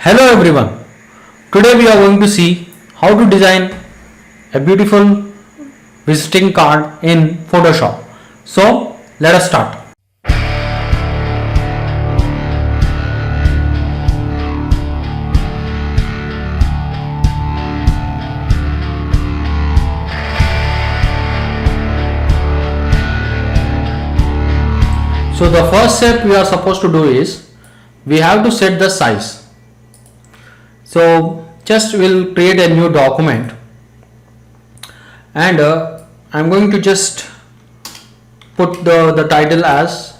Hello everyone. Today we are going to see how to design a beautiful visiting card in Photoshop. So let us start. So the first step we are supposed to do is we have to set the size. So just we'll create a new document and I'm going to just put the title as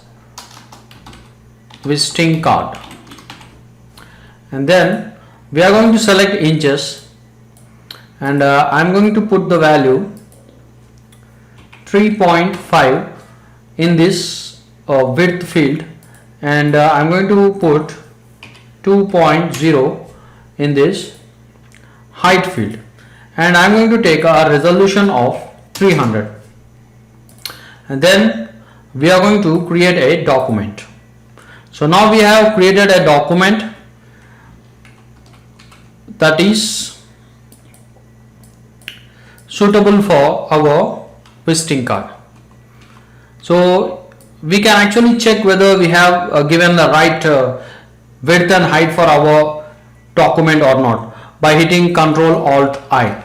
visiting card, and then we are going to select inches and I'm going to put the value 3.5 in this width field, and I'm going to put 2.0 in this height field, and I'm going to take a resolution of 300, and then we are going to create a document. So now we have created a document that is suitable for our visiting card. So we can actually check whether we have given the right width and height for our document or not by hitting Ctrl Alt I.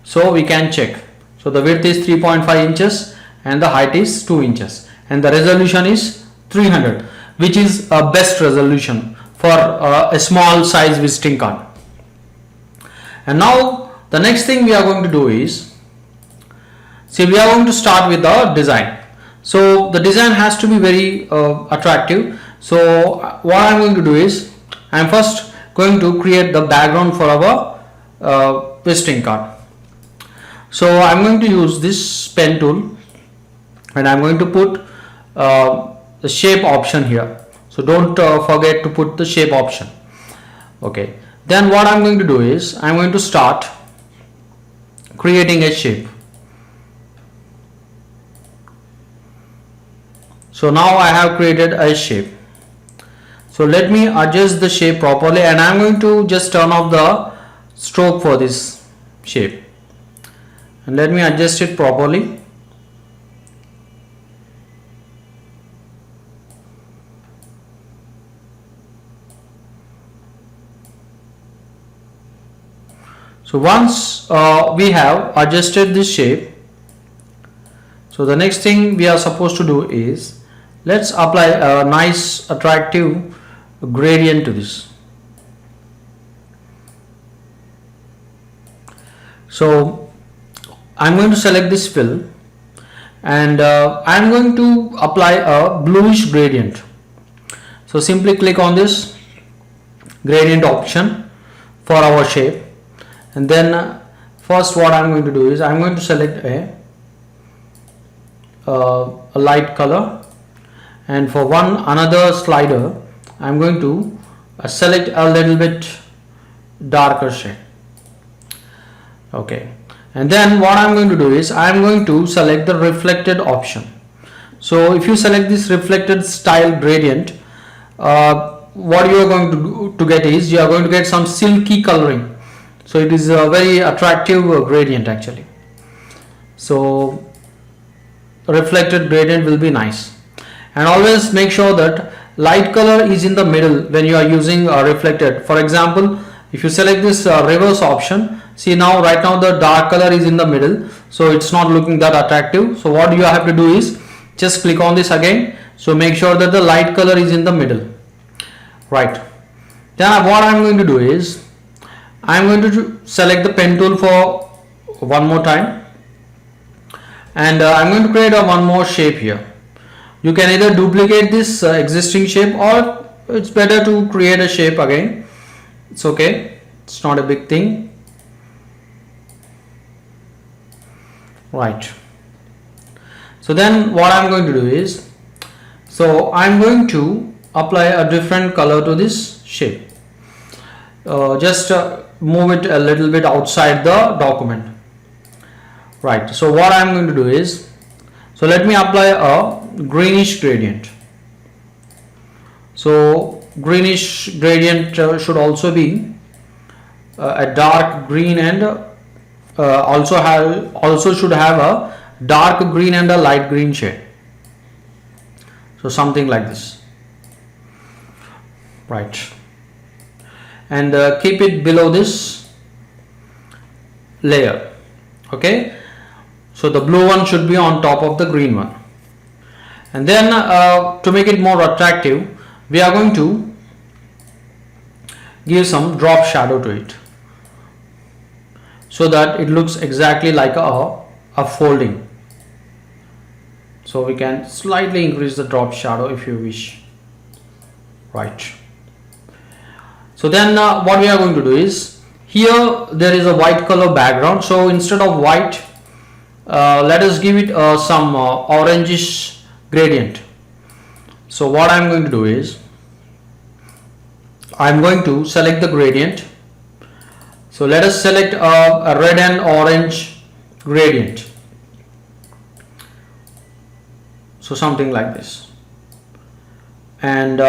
So we can check. So the width is 3.5 inches and the height is 2 inches and the resolution is 300, which is a best resolution for a small size visiting card. And now the next thing we are going to do is, see, we are going to start with the design. So the design has to be very attractive. So what I am going to do is, I am first going to create the background for our visiting card. So I'm going to use this pen tool and I'm going to put the shape option here. So don't forget to put the shape option. Okay, then what I'm going to do is I'm going to start creating a shape. So now I have created a shape. So let me adjust the shape properly, and I'm going to just turn off the stroke for this shape, and let me adjust it properly. So once we have adjusted this shape, so the next thing we are supposed to do is, let's apply a nice attractive gradient to this. So I'm going to select this fill and I'm going to apply a bluish gradient. So simply click on this gradient option for our shape, and then first what I'm going to do is I'm going to select a light color, and for another slider I'm going to select a little bit darker shade. Okay, and then what I'm going to do is I'm going to select the reflected option. So if you select this reflected style gradient, what you are going to get is you are going to get some silky coloring. So it is a very attractive gradient actually. So reflected gradient will be nice, and always make sure that light color is in the middle when you are using reflected. For example, if you select this reverse option, see now right now the dark color is in the middle, so it's not looking that attractive. So what you have to do is just click on this again. So make sure that the light color is in the middle, right? Then what I'm going to do is I'm going to select the pen tool for one more time, and I'm going to create one more shape here. You can either duplicate this existing shape, or it's better to create a shape again. It's okay, it's not a big thing, right? So then what I'm going to do is, so I'm going to apply a different color to this shape. Just move it a little bit outside the document, right? So what I'm going to do is, so let me apply a greenish gradient. So greenish gradient should also be a dark green, and also should have a dark green and a light green shade. So something like this, right? And keep it below this layer. Okay, so the blue one should be on top of the green one. And then to make it more attractive, we are going to give some drop shadow to it, so that it looks exactly like a folding. So we can slightly increase the drop shadow if you wish, right? So then what we are going to do is, here there is a white color background, so instead of white, let us give it some orangish gradient. So what I am going to do is, I am going to select the gradient. So let us select a red and orange gradient. So something like this, and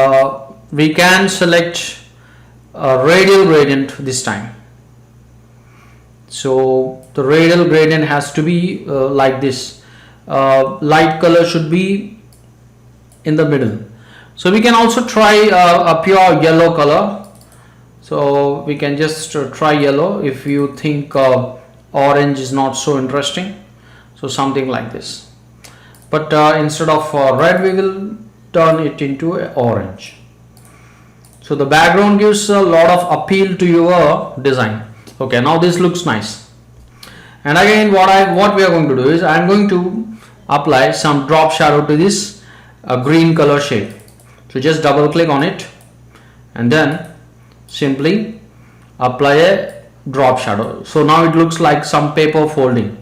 we can select a radial gradient this time. So the radial gradient has to be like this. Light color should be in the middle. So we can also try a pure yellow color. So we can just try yellow if you think orange is not so interesting. So something like this. But instead of red, we will turn it into orange. So the background gives a lot of appeal to your design. Okay, now this looks nice. And again, what we are going to do is, I am going to apply some drop shadow to this green color shade. So just double click on it and then simply apply a drop shadow. So now it looks like some paper folding,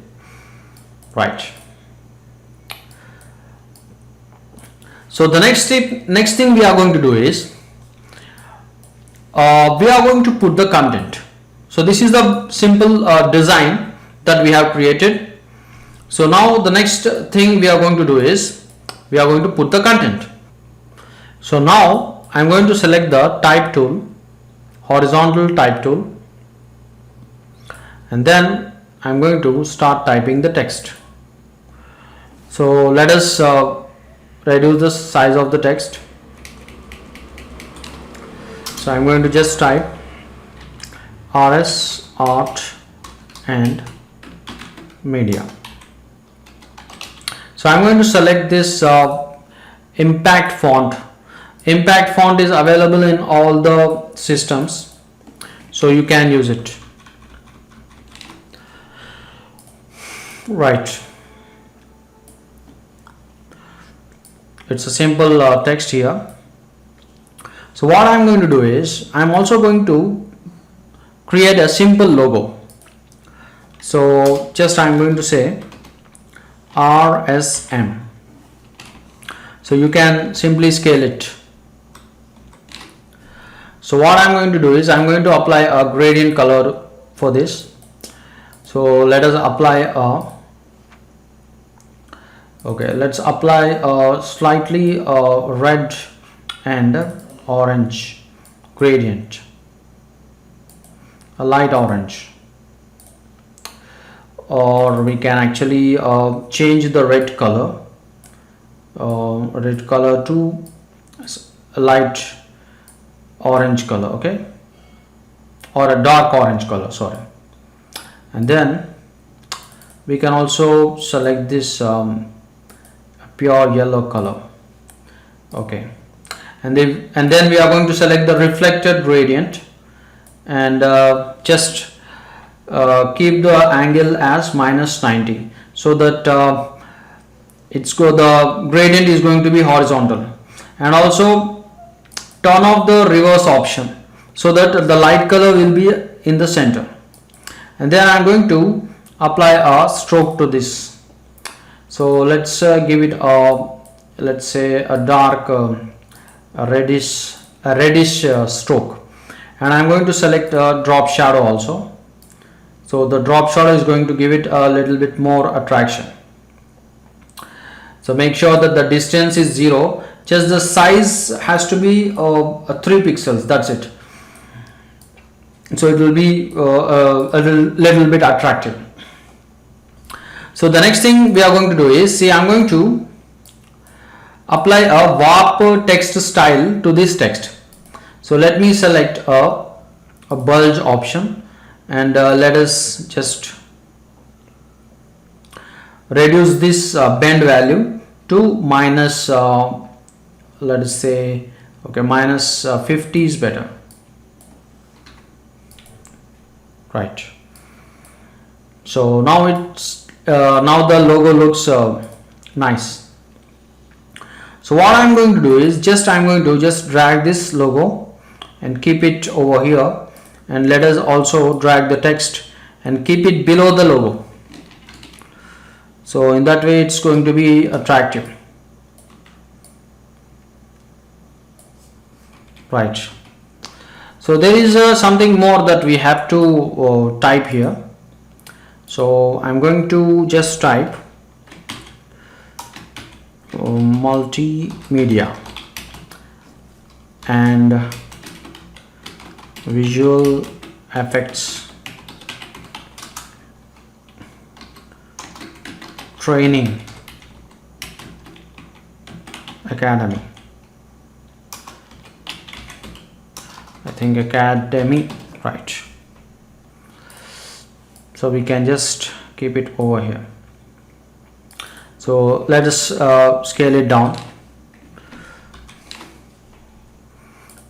right? So the next thing we are going to do is, we are going to put the content. So this is the simple design that we have created. So now the next thing we are going to do is, we are going to put the content. So now I am going to select the type tool, horizontal type tool, and then I am going to start typing the text. So let us reduce the size of the text. So I am going to just type RS art and media. So I am going to select this impact font. Impact font is available in all the systems, so you can use it, right? It's a simple text here. So what I'm going to do is, I'm also going to create a simple logo. So just I'm going to say RSM. So you can simply scale it. So what I'm going to do is, I'm going to apply a gradient color for this. So let us apply let's apply a slightly red and orange gradient, a light orange, or we can actually change the red color to a light orange color, okay, or a dark orange color, sorry. And then we can also select this pure yellow color, okay, and then we are going to select the reflected gradient, and just keep the angle as -90, so that the gradient is going to be horizontal, and also turn off the reverse option so that the light color will be in the center. And then I'm going to apply a stroke to this. So let's give it let's say a dark reddish stroke, and I'm going to select a drop shadow also. So the drop shadow is going to give it a little bit more attraction. So make sure that the distance is 0, just the size has to be 3 pixels, that's it. So it will be a little bit attractive. So the next thing we are going to do is, see, I'm going to apply a warp text style to this text. So let me select a bulge option, and let us just reduce this bend value to minus let us say, okay, minus 50 is better, right? So now it's now the logo looks nice. So what I'm going to do is, I'm going to just drag this logo and keep it over here, and let us also drag the text and keep it below the logo. So in that way it's going to be attractive, right? So there is something more that we have to type here. So I'm going to just type multimedia and visual effects training academy. I think academy, right? So we can just keep it over here. So let us scale it down,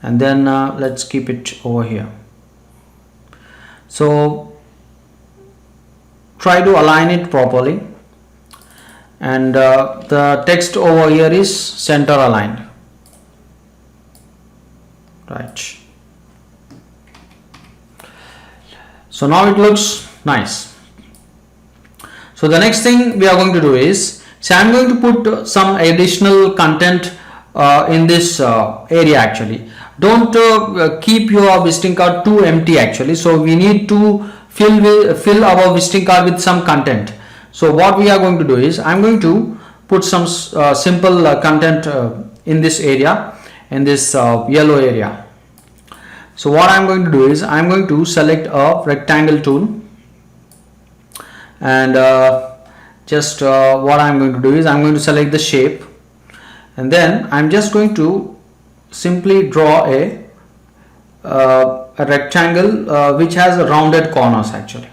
and then let's keep it over here. So try to align it properly, and the text over here is center aligned, right? So now it looks nice. So the next thing we are going to do is, so I'm going to put some additional content in this area. Actually, don't keep your visiting card too empty actually. So we need to fill our visiting card with some content. So what we are going to do is, I'm going to put some simple content in this area, in this yellow area. So what I'm going to do is, I'm going to select a rectangle tool, and what I'm going to do is, I'm going to select the shape, and then I'm just going to simply draw a rectangle which has rounded corners actually.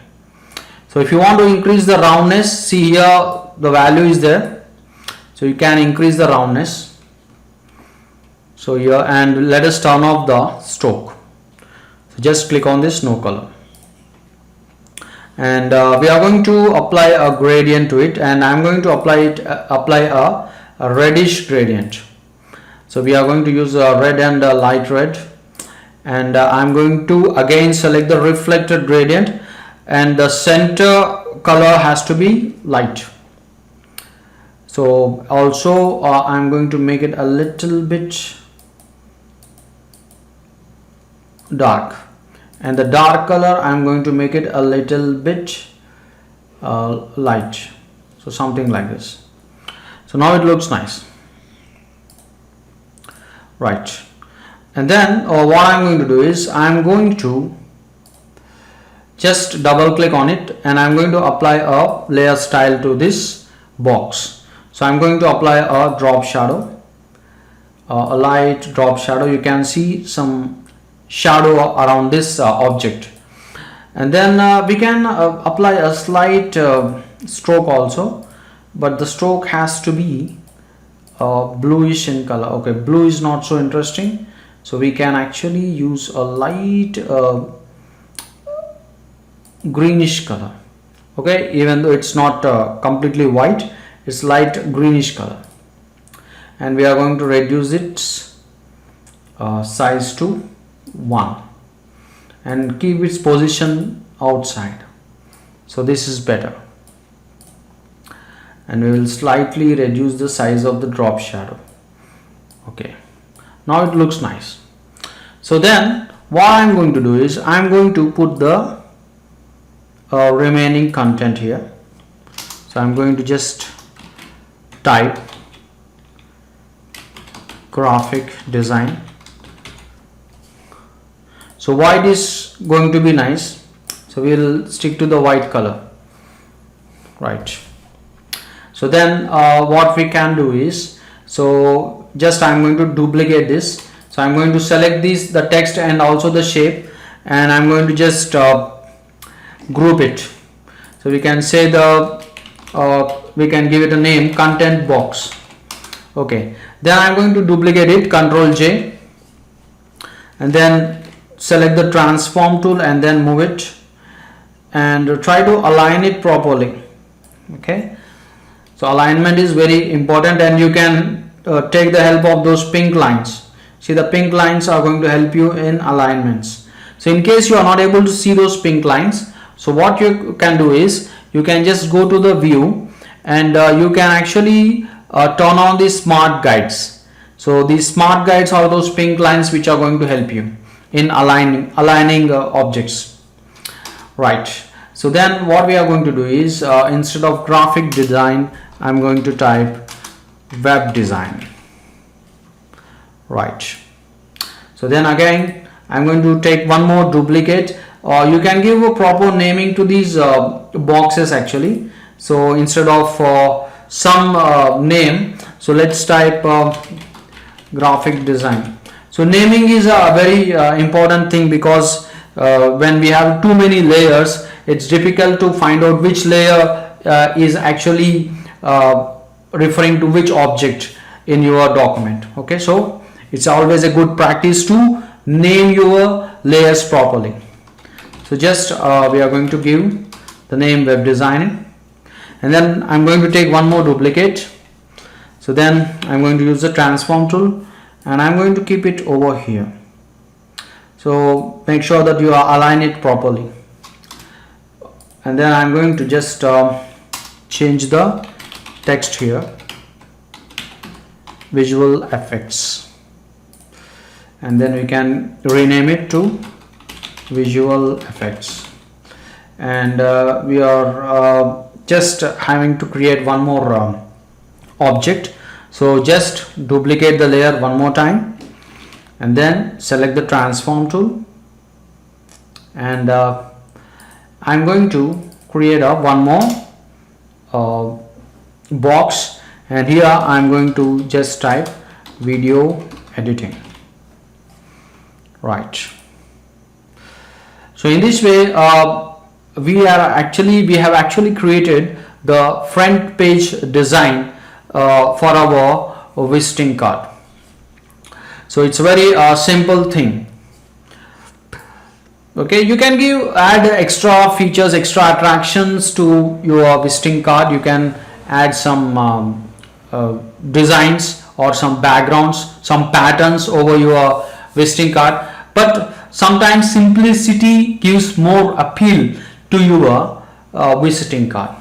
So if you want to increase the roundness, see here the value is there, so you can increase the roundness. So here, and let us turn off the stroke. So just click on this no color, and we are going to apply a gradient to it, and I'm going to apply a reddish gradient. So we are going to use a red and a light red, and I'm going to again select the reflected gradient, and the center color has to be light. So also I'm going to make it a little bit dark, and the dark color I'm going to make it a little bit light, so something like this. So now it looks nice, right? And then what I'm going to do is, I'm going to just double click on it, and I'm going to apply a layer style to this box. So I'm going to apply a drop shadow, a light drop shadow. You can see some shadow around this object, and then we can apply a slight stroke also, but the stroke has to be bluish in color. Okay, blue is not so interesting, so we can actually use a light greenish color. Okay, even though it's not completely white, it's light greenish color, and we are going to reduce its size to 1 and keep its position outside. So this is better, and we will slightly reduce the size of the drop shadow. Okay, now it looks nice. So then what I'm going to do is, I'm going to put the remaining content here. So I'm going to just type graphic design. So white is going to be nice, so we'll stick to the white color, right? So then what we can do is, so just I'm going to duplicate this. So I'm going to select the text and also the shape, and I'm going to just group it. So we can say we can give it a name, content box. Okay, then I'm going to duplicate it, Ctrl J, and then select the transform tool and then move it and try to align it properly. Okay, so alignment is very important, and you can take the help of those pink lines. See, the pink lines are going to help you in alignments. So in case you are not able to see those pink lines, so what you can do is you can just go to the view, and you can actually turn on the smart guides. So these smart guides are those pink lines which are going to help you in aligning objects, right? So then what we are going to do is instead of graphic design, I'm going to type web design, right? So then again I'm going to take one more duplicate, or you can give a proper naming to these boxes actually. So instead of some name, so let's type graphic design. So naming is a very important thing, because when we have too many layers, it's difficult to find out which layer is actually referring to which object in your document. Okay, so it's always a good practice to name your layers properly. So just we are going to give the name web design, and then I'm going to take one more duplicate. So then I'm going to use the transform tool, and I'm going to keep it over here. So make sure that you align it properly, and then I'm going to just change the text here, visual effects, and then we can rename it to visual effects. And we are just having to create one more object. So just duplicate the layer one more time, and then select the transform tool, and I'm going to create one more box, and here I'm going to just type video editing, right? So in this way we have actually created the front page design for our visiting card. So it's a very simple thing. Okay, you can add extra features, extra attractions to your visiting card. You can add some designs or some backgrounds, some patterns over your visiting card, but sometimes simplicity gives more appeal to your visiting card.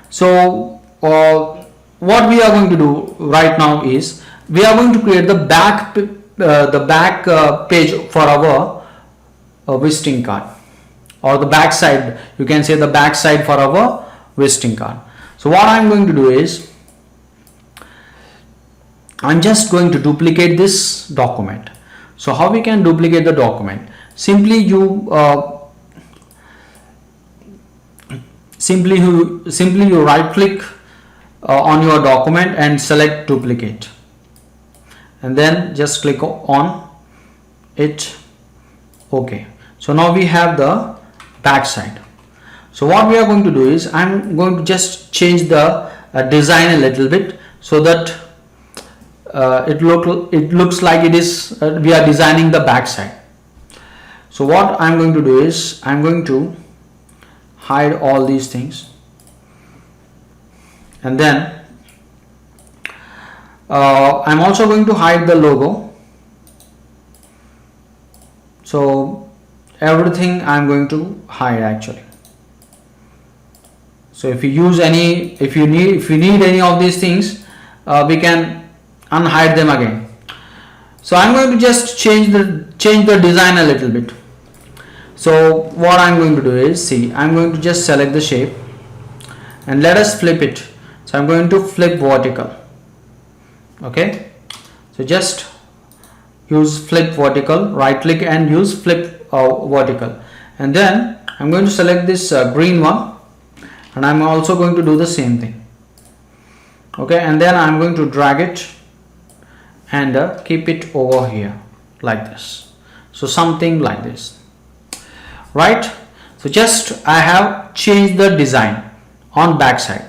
So what we are going to do right now is we are going to create the back page for our visiting card, or the back side, you can say the back side for our visiting card. So what I'm going to do is I'm just going to duplicate this document. So how we can duplicate the document? Simply you right click on your document and select duplicate, and then just click on it. Okay, so now we have the back side. So what we are going to do is I'm going to just change the design a little bit, so that it looks like it is we are designing the back side. So what I'm going to do is I'm going to hide all these things, and then I'm also going to hide the logo. So everything I'm going to hide actually. So if you need any of these things, we can unhide them again. So I'm going to just change the design a little bit. So what I'm going to do is, see, I'm going to just select the shape and let us flip it. So I'm going to flip vertical. Okay, so just use flip vertical, right click and use flip vertical, and then I'm going to select this green one, and I'm also going to do the same thing. Okay, and then I'm going to drag it and keep it over here like this. So something like this, right? So just I have changed the design on back side.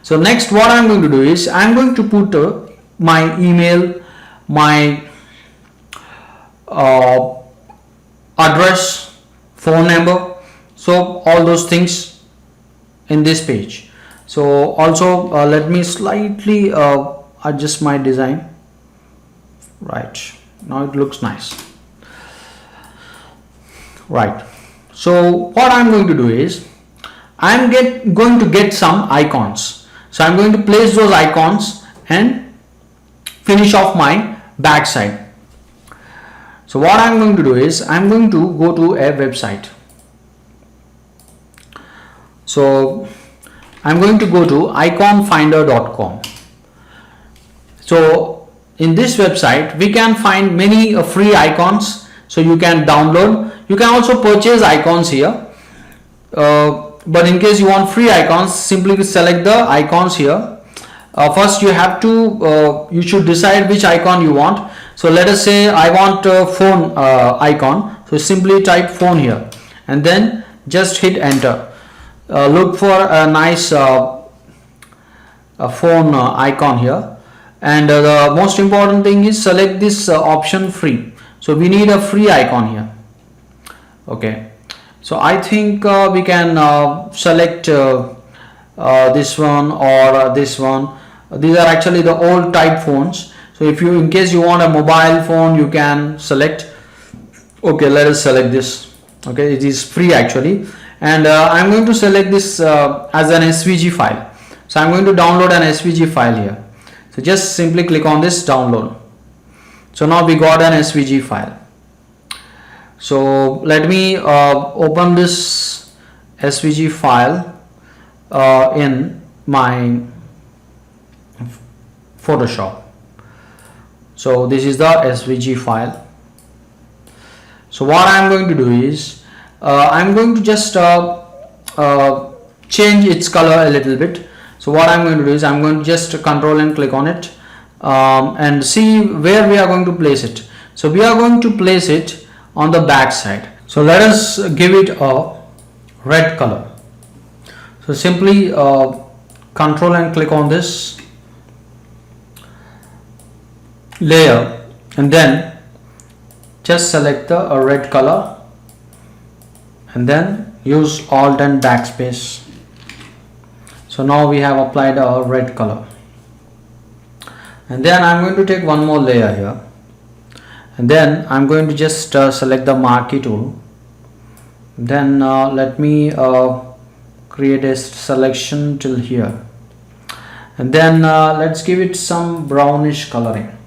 So next what I'm going to do is I'm going to put my email, my address, phone number, so all those things in this page. So also let me slightly adjust my design. Right, now it looks nice. Right, so what I'm going to do is I'm going to get some icons. So I'm going to place those icons and finish off my back side. So what I'm going to do is I'm going to go to a website. So I'm going to go to iconfinder.com. So in this website we can find many free icons, so you can download. You can also purchase icons here, but in case you want free icons, simply select the icons here. First you have to you should decide which icon you want. So let us say I want a phone icon, so simply type phone here and then just hit enter. Look for a nice phone icon here, and the most important thing is select this option free. So we need a free icon here. Okay, so I think we can select this one or this one. These are actually the old type phones. So if you, in case you want a mobile phone, you can select. Okay, let us select this. Okay, it is free actually, and I'm going to select this as an SVG file. So I'm going to download an SVG file here. So just simply click on this download. So now we got an SVG file. So let me open this SVG file in my Photoshop. So this is the SVG file. So what I'm going to do is I'm going to just change its color a little bit. So what I'm going to do is I'm going to just control and click on it and see where we are going to place it. So we are going to place it on the back side. So let us give it a red color. So simply control and click on this layer and then just select the red color and then use Alt and backspace. So now we have applied a red color, and then I'm going to take one more layer here, and then I'm going to just select the marquee tool. Then let me create a selection till here, and then let's give it some brownish coloring.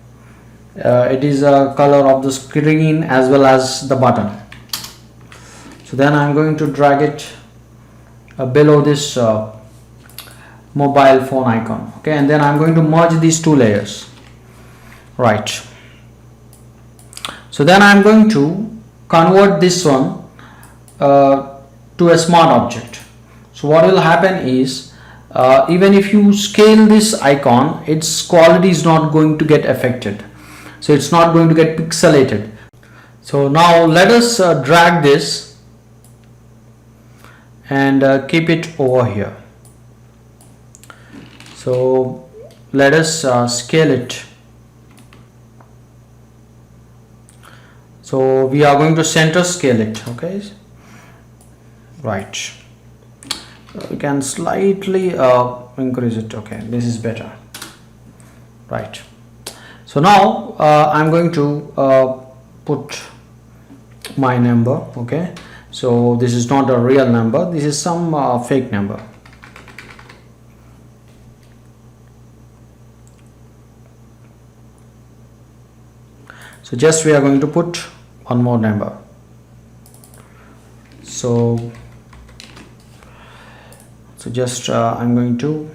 It is a color of the screen as well as the button. So then I'm going to drag it below this mobile phone icon. Okay, and then I'm going to merge these two layers. Right, so then I'm going to convert this one to a smart object. So what will happen is even if you scale this icon, its quality is not going to get affected, so it's not going to get pixelated. So now let us drag this and keep it over here. So let us scale it. So we are going to center scale it. Okay, right, we can slightly increase it. Okay, this is better. Right, so now I'm going to put my number. Okay, so this is not a real number, this is some fake number. So just we are going to put one more number. So just I'm going to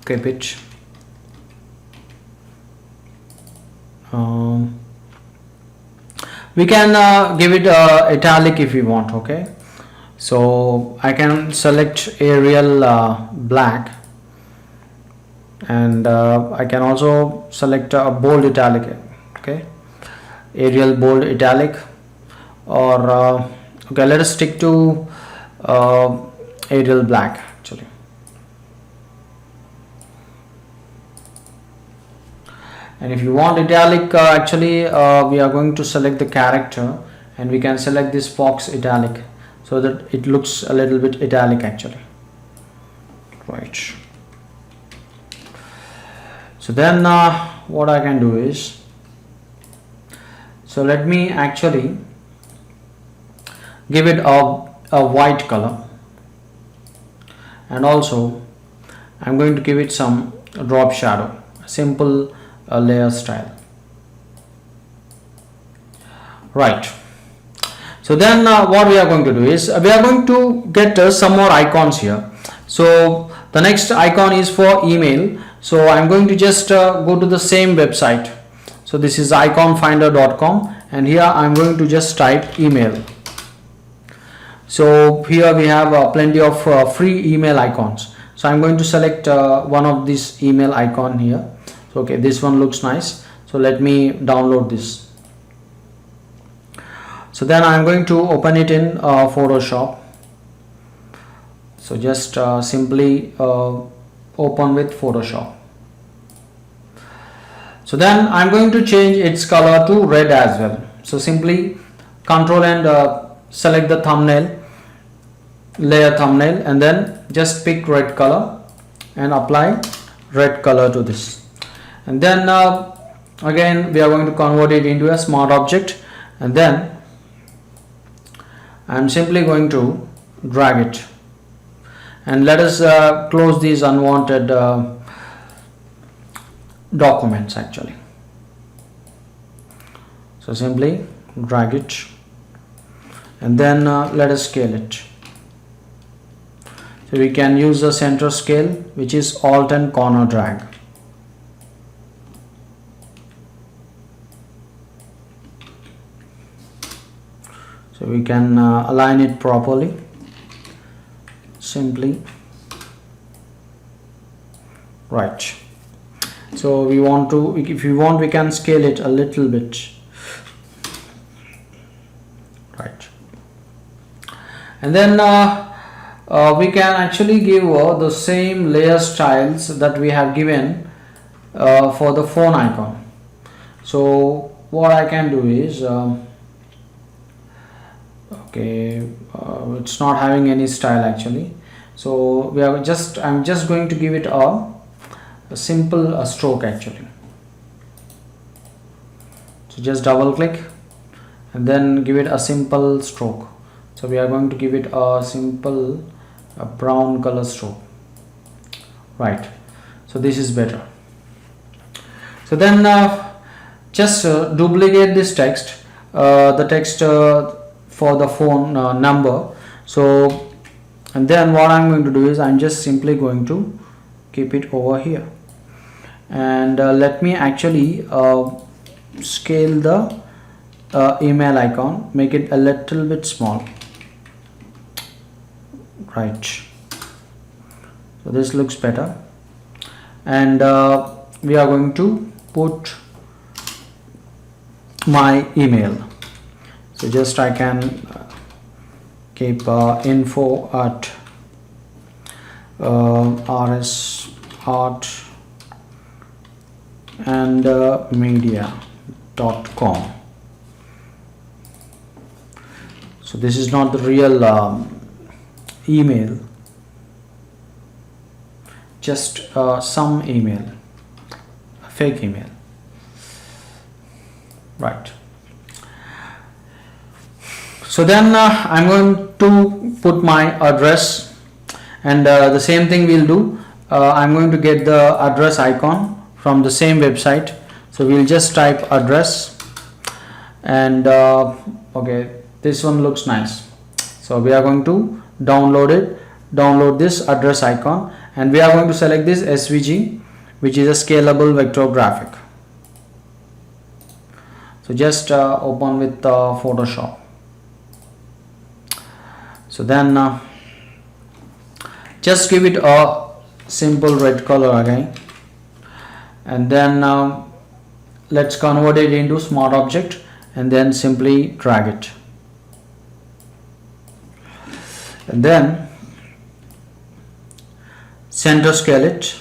keep it. We can give it italic if we want. Okay, so I can select Arial black, and I can also select a bold italic. Okay, Arial bold italic, or okay, let us stick to Arial black actually. And if you want italic, we are going to select the character, and we can select this Fox italic so that it looks a little bit italic actually. Right, so then what I can do is, so let me actually give it a white color, and also I'm going to give it some drop shadow, simple layer style. Right, so then what we are going to do is, we are going to get some more icons here. So the next icon is for email, so I'm going to just go to the same website. So this is iconfinder.com, and here I'm going to just type email. So here we have plenty of free email icons, so I'm going to select one of these email icon here. So okay, this one looks nice, so let me download this. So then I'm going to open it in Photoshop. So just simply open with Photoshop. So then I'm going to change its color to red as well. So simply control and select the thumbnail, layer thumbnail, and then just pick red color and apply red color to this. And then again we are going to convert it into a smart object, and then I'm simply going to drag it, and let us close these unwanted documents actually. So simply drag it, and then let us scale it. So we can use the center scale, which is Alt and corner drag. So we can align it properly, simply. Right, so we want to, if you want, we can scale it a little bit. Right, and then we can actually give the same layer styles that we have given for the phone icon. So what I can do is, okay, it's not having any style actually, so we are just, I'm just going to give it a simple stroke actually. So just double click and then give it a simple stroke. So we are going to give it a simple brown color stroke. Right, so this is better. So then just duplicate this text, the text for the phone number. So, and then what I'm going to do is, I'm just simply going to keep it over here, and let me actually scale the email icon, make it a little bit small. Right, so this looks better, and we are going to put my email. So just I can keep info at rs art and media.com. So this is not the real email, just some email, a fake email. Right, so then I'm going to put my address, and the same thing we'll do. I'm going to get the address icon from the same website, so we'll just type address, and okay, this one looks nice, so we are going to download this address icon, and we are going to select this SVG, which is a scalable vector graphic. So just open with Photoshop. So then just give it a simple red color again, and then let's convert it into smart object and then simply drag it, and then center scale it.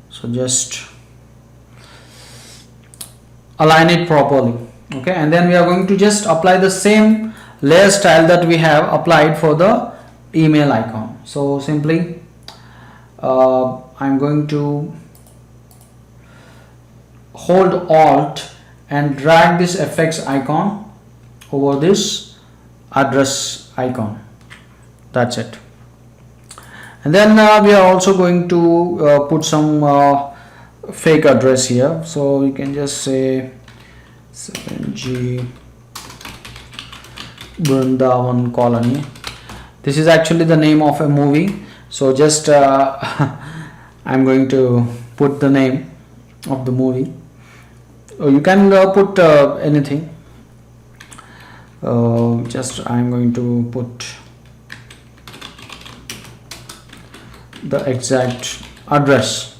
So just align it properly. Okay, and then we are going to just apply the same layer style that we have applied for the email icon. So simply I'm going to hold Alt and drag this FX icon over this address icon. That's it. And then we are also going to put some fake address here. So you can just say 7G Brindavan Colony. This is actually the name of a movie. So just I'm going to put the name of the movie. You can put anything. Just I'm going to put the exact address.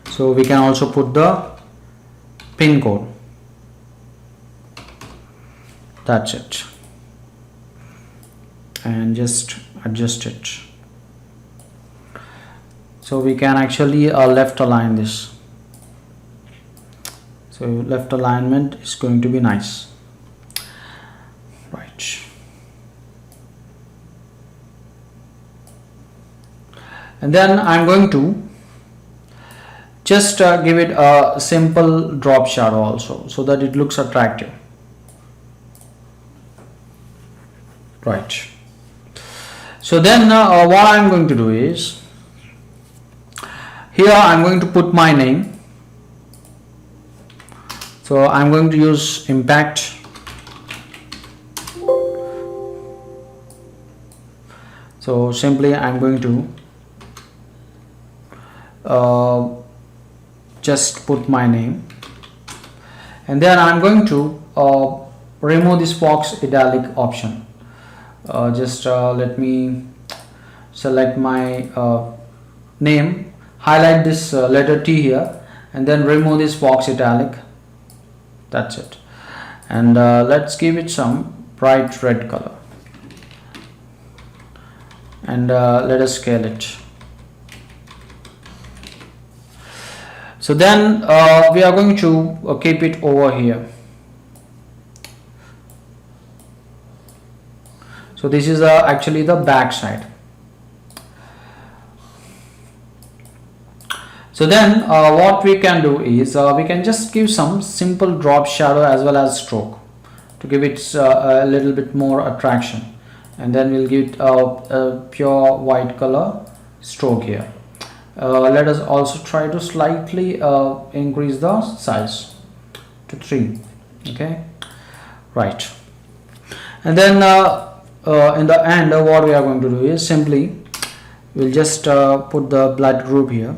So we can also put the pin code. That's it, and just adjust it. So we can actually left align this. So left alignment is going to be nice, right? And then I'm going to just give it a simple drop shadow also, so that it looks attractive, right? So then what I'm going to do is, here I'm going to put my name. So I'm going to use impact. So simply I'm going to just put my name, and then I'm going to remove this box italic option. Just let me select my name, highlight this letter T here, and then remove this box italic. That's it. And let's give it some bright red color, and let us scale it. So then we are going to keep it over here. So this is actually the back side. So then what we can do is we can just give some simple drop shadow as well as stroke to give it a little bit more attraction, and then we'll give it a pure white color stroke here. Let us also try to slightly increase the size to 3. Okay, right. And then in the end what we are going to do is simply we'll just put the blood group here.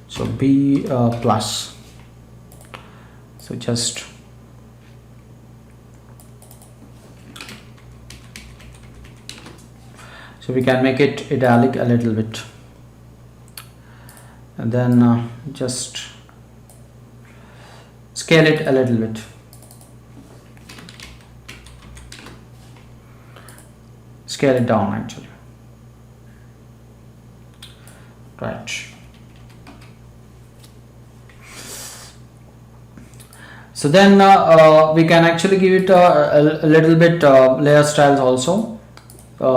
So B plus. So just so we can make it italic a little bit, and then just scale it a little bit. Scale it down actually, right? So then we can actually give it a little bit layer styles also,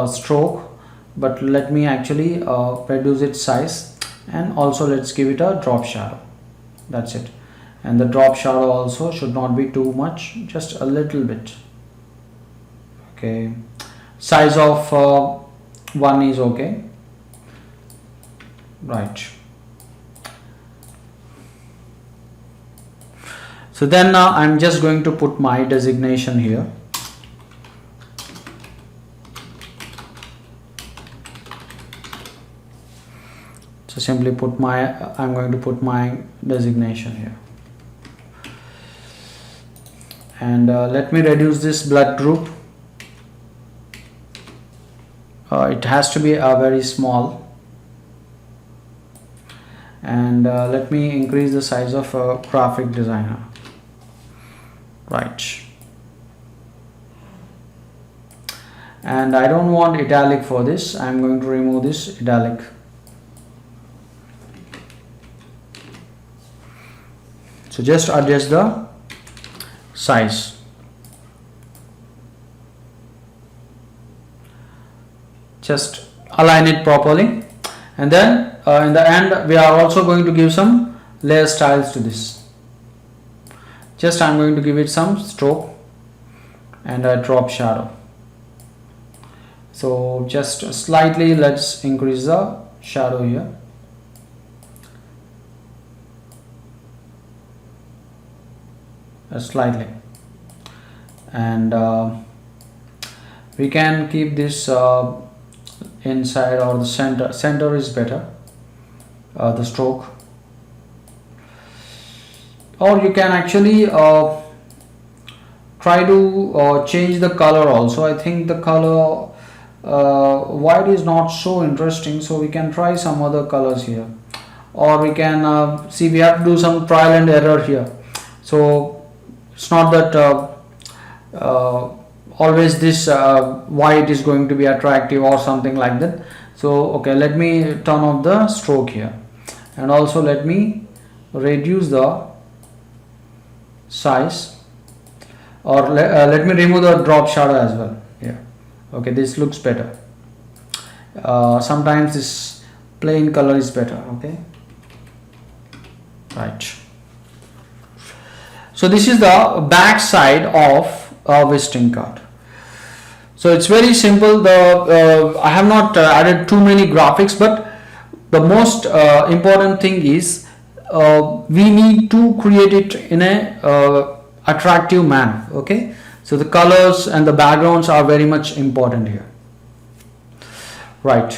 stroke, but let me actually reduce its size, and also let's give it a drop shadow. That's it. And the drop shadow also should not be too much, just a little bit. Okay, size of 1 is okay. Right. So then I'm just going to put my designation here. So simply put I'm going to put my designation here. And let me reduce this blood group. It has to be very small. And let me increase the size of graphic designer. Right. And I don't want italic for this. I'm going to remove this italic. So just adjust the size. Just align it properly, and then in the end we are also going to give some layer styles to this. Just I'm going to give it some stroke and a drop shadow. So just slightly let's increase the shadow here. Slightly, and we can keep this inside or the center is better, the stroke, or you can actually try to change the color also. I think the color white is not so interesting, so we can try some other colors here, or we can see we have to do some trial and error here. So it's not that always this white is going to be attractive or something like that. So okay, let me turn off the stroke here, and also let me reduce the size, or let me remove the drop shadow as well. Yeah, okay, this looks better. Sometimes this plain color is better. Okay, right. So this is the back side of a visiting card. So it's very simple. I have not added too many graphics, but the most important thing is we need to create it in a attractive manner. Okay, so the colors and the backgrounds are very much important here. Right.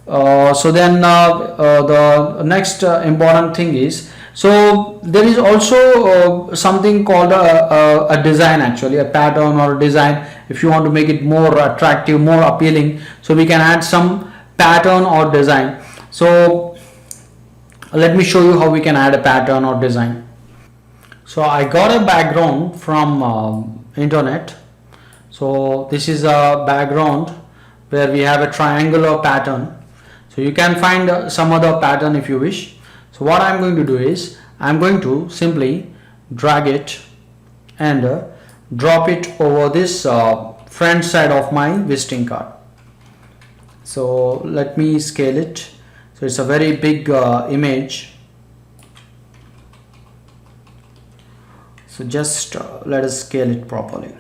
So then the next important thing is, so there is also something called a design, actually a pattern or a design. If you want to make it more attractive, more appealing, so we can add some pattern or design. So let me show you how we can add a pattern or design. So I got a background from internet. So this is a background where we have a triangular pattern. So you can find some other pattern if you wish. So what I'm going to do is I'm going to simply drag it and drop it over this front side of my visiting card. So let me scale it. So it's a very big image. So just let us scale it properly.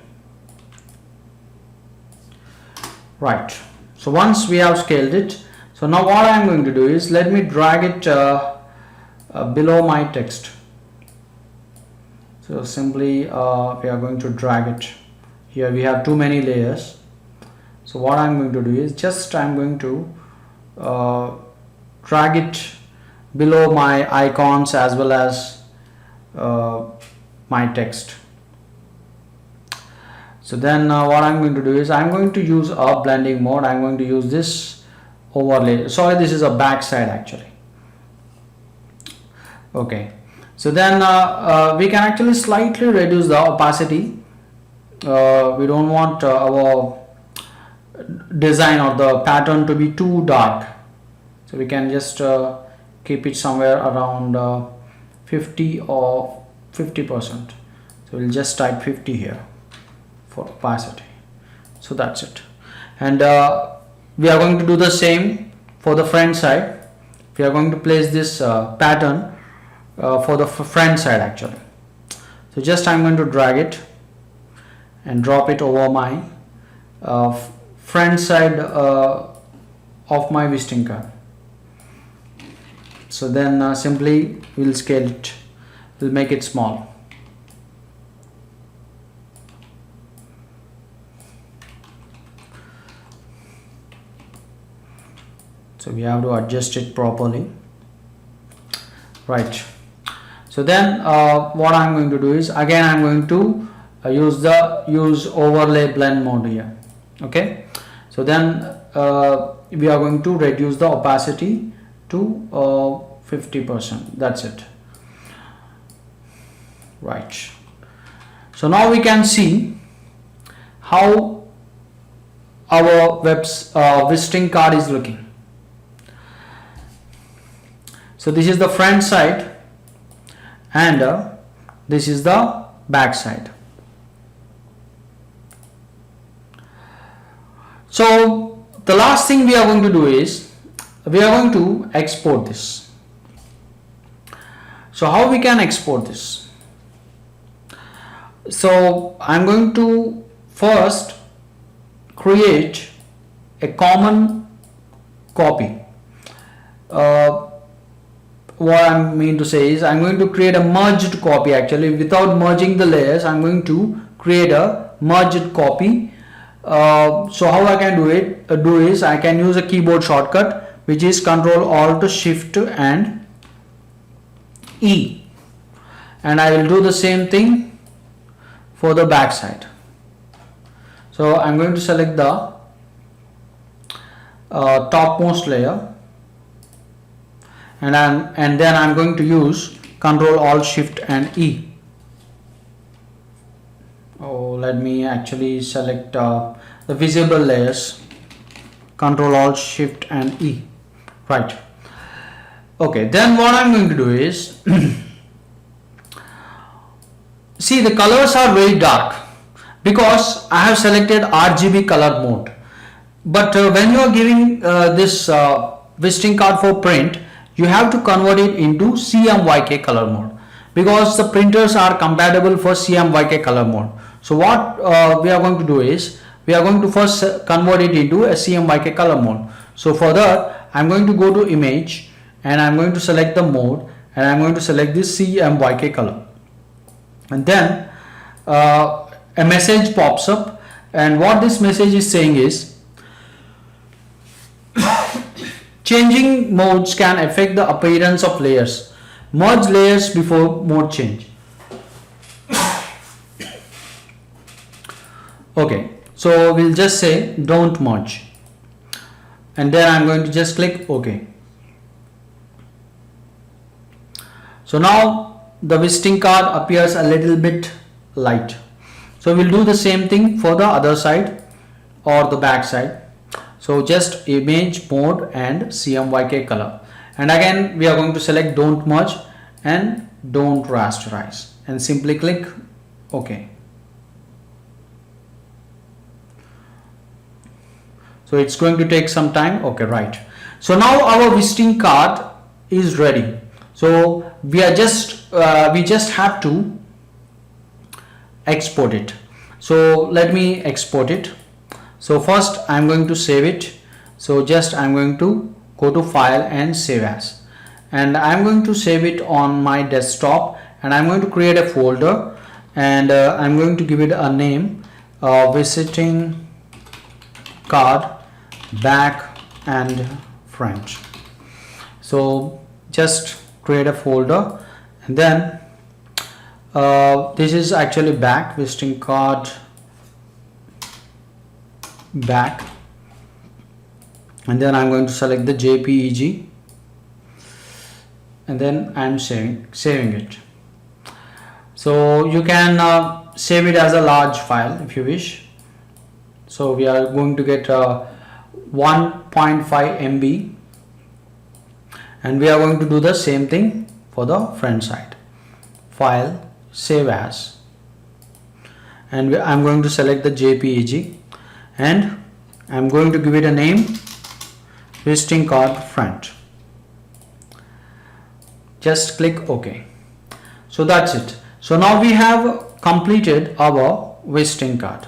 Right. So once we have scaled it, so now what I'm going to do is let me drag it below my text. So simply we are going to drag it. Here we have too many layers. So what I'm going to do is just I'm going to drag it below my icons as well as my text. So then what I'm going to do is I'm going to use a blending mode. I'm going to use this overlay. Sorry, this is a back side actually. Okay, so then we can actually slightly reduce the opacity. We don't want our design or the pattern to be too dark, so we can just keep it somewhere around 50 or 50%. So we'll just type 50 here for opacity. So that's it, and we are going to do the same for the front side. We are going to place this pattern for the front side actually. So just I'm going to drag it and drop it over my front side of my visiting card. So then simply we'll scale it, we'll make it small. So we have to adjust it properly, right? So then what I'm going to do is, again I'm going to use overlay blend mode here. Okay, so then we are going to reduce the opacity to 50%. That's it, right? So now we can see how our visiting card is looking. So this is the front side and this is the back side. So the last thing we are going to do is we are going to export this. So how we can export this? So I'm going to first create a common copy. What I mean to say is I'm going to create a merged copy. Actually, without merging the layers, I'm going to create a merged copy. So how I can do is I can use a keyboard shortcut, which is Ctrl Alt Shift and E, and I will do the same thing for the back side. So I'm going to select the topmost layer, and then I'm going to use Ctrl Alt Shift and E. Let me actually select the visible layers, Ctrl Alt Shift and E, right? Okay, then what I'm going to do is see, the colors are very dark because I have selected RGB color mode, but when you are giving this visiting card for print, you have to convert it into CMYK color mode, because the printers are compatible for CMYK color mode. So what we are going to do is we are going to first convert it into a CMYK color mode. So for that I'm going to go to image and I'm going to select the mode and I'm going to select this CMYK color, and then a message pops up, and what this message is saying is changing modes can affect the appearance of layers. Merge layers before mode change. Okay, so we'll just say don't merge, and then I'm going to just click OK. So now the visiting card appears a little bit light. So we'll do the same thing for the other side or the back side. So just image mode and CMYK color, and again we are going to select don't merge and don't rasterize and simply click OK. So it's going to take some time. Okay, right. So now our visiting card is ready. So we just have to export it. So let me export it. So first I'm going to save it. So just I'm going to go to file and save as, and I'm going to save it on my desktop, and I'm going to create a folder, and I'm going to give it a name, visiting card back and front. So just create a folder, and then this is actually back, visiting card back, and then I'm going to select the JPEG, and then I'm saving it. So you can save it as a large file if you wish. So we are going to get 1.5 MB, and we are going to do the same thing for the front side. File, save as, and I'm going to select the JPEG, and I'm going to give it a name, visiting card front. Just click OK. So that's it. So now we have completed our visiting card.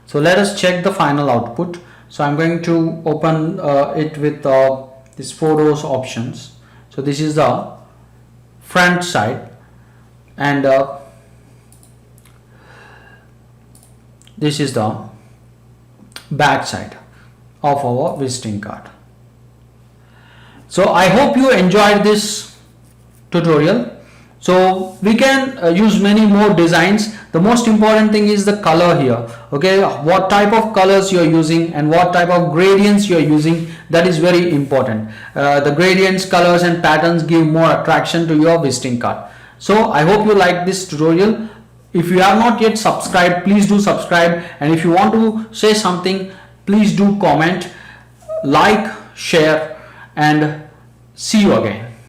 So let us check the final output. So I'm going to open it with this photos options. So this is the front side, and this is the back side of our visiting card. So I hope you enjoyed this tutorial. So we can use many more designs. The most important thing is the color here. Okay, what type of colors you are using and what type of gradients you are using, that is very important. The gradients, colors and patterns give more attraction to your visiting card. So I hope you like this tutorial. If you have not yet subscribed, please do subscribe, and if you want to say something, please do comment, like, share, and see you again.